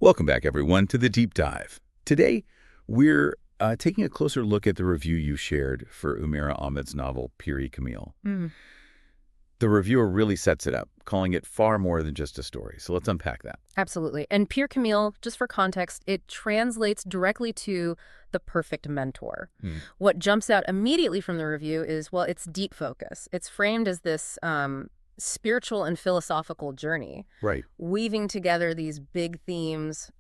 Welcome back, everyone, to the Deep Dive. Today, we're taking a closer look at the review you shared for Umera Ahmed's novel, Piri Kamil. Mm, The reviewer really sets it up, calling it far more than just a story. So let's unpack that. absolutely. And Pierre Camille, just for context, it translates directly to the perfect mentor. Hmm. What jumps out immediately from the review is, well, it's deep focus. It's framed as this spiritual and philosophical journey, Right. weaving together these big themes,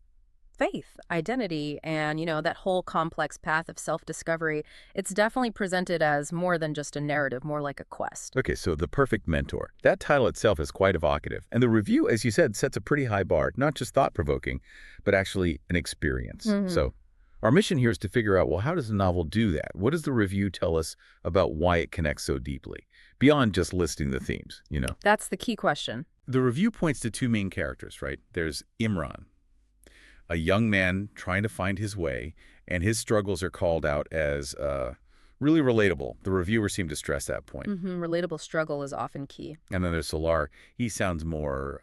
faith, identity, and, that whole complex path of self-discovery. It's definitely presented as more than just a narrative, more like a quest. Okay, so The Perfect Mentor. That title itself is quite evocative. And the review, as you said, sets a pretty high bar, not just thought-provoking, but actually an experience. Mhm. So our mission here is to figure out, well, how does the novel do that? What does the review tell us about why it connects so deeply, beyond just listing the themes? That's the key question. The review points to two main characters, right? There's Imran, a young man trying to find his way, and his struggles are called out as really relatable. The reviewer seemed to stress that point. Relatable struggle is often key. And then there's Solar. He sounds more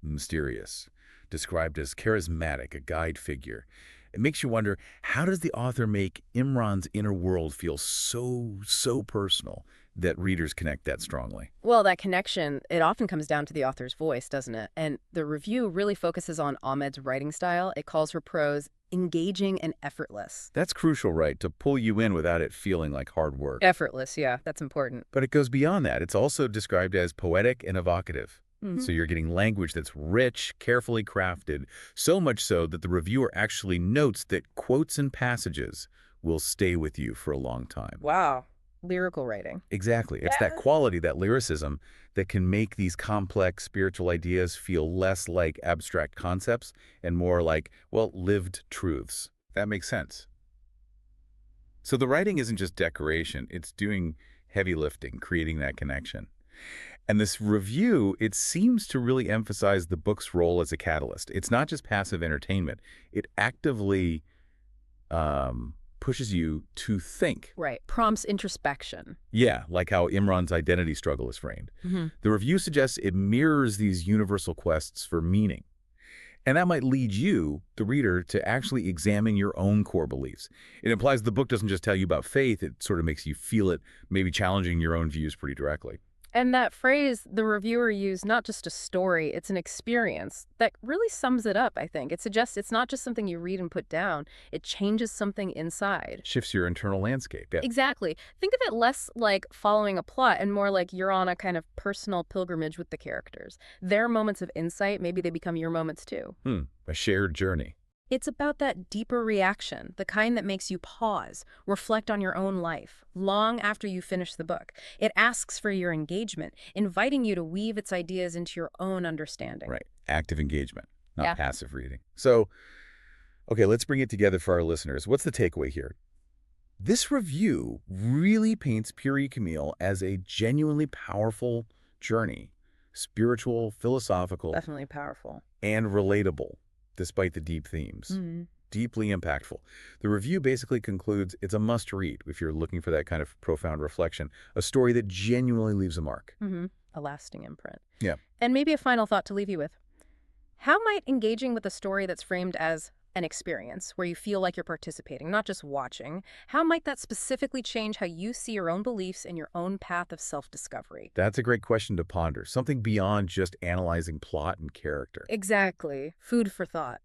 mysterious, described as charismatic, a guide figure. It makes you wonder, how does the author make Imran's inner world feel so personal that readers connect that strongly? Well, that connection, it often comes down to the author's voice, doesn't it? And the review really focuses on Ahmed's writing style. It calls her prose engaging and effortless. That's crucial, right? To pull you in without it feeling like hard work. Effortless, yeah, that's important. But it goes beyond that. It's also described as poetic and evocative. So you're getting language that's rich, carefully crafted, so much so that the reviewer actually notes that quotes and passages will stay with you for a long time. Wow. Lyrical writing. Exactly. It's that quality, that lyricism, that can make these complex spiritual ideas feel less like abstract concepts and more like, well, lived truths. That makes sense. So the writing isn't just decoration, it's doing heavy lifting, creating that connection. And this review, it seems to really emphasize the book's role as a catalyst. It's not just passive entertainment. It actively pushes you to think. Right. Prompts introspection. Yeah, like how Imran's identity struggle is framed. Mm-hmm. The review suggests it mirrors these universal quests for meaning. And that might lead you, the reader, to actually examine your own core beliefs. It implies the book doesn't just tell you about faith, it sort of makes you feel it, maybe challenging your own views pretty directly. And that phrase the reviewer used, not just a story, it's an experience, that really sums it up, I think. It suggests it's not just something you read and put down. It changes something inside. Shifts your internal landscape. Yeah. Exactly. Think of it less like following a plot and more like you're on a kind of personal pilgrimage with the characters. Their moments of insight, maybe they become your moments too. A shared journey. It's about that deeper reaction, the kind that makes you pause, reflect on your own life, long after you finish the book. It asks for your engagement, inviting you to weave its ideas into your own understanding. Right. Active engagement, not Yeah. passive reading. So, okay, let's bring it together for our listeners. What's the takeaway here? This review really paints Piri Kamil as a genuinely powerful journey, spiritual, philosophical, Definitely powerful. and relatable, despite the deep themes. Deeply impactful. The review basically concludes it's a must-read if you're looking for that kind of profound reflection, a story that genuinely leaves a mark. A lasting imprint. Yeah. And maybe a final thought to leave you with. How might engaging with a story that's framed as an experience, where you feel like you're participating, not just watching, how might that specifically change how you see your own beliefs and your own path of self-discovery? That's a great question to ponder, something beyond just analyzing plot and character. Exactly. Food for thought.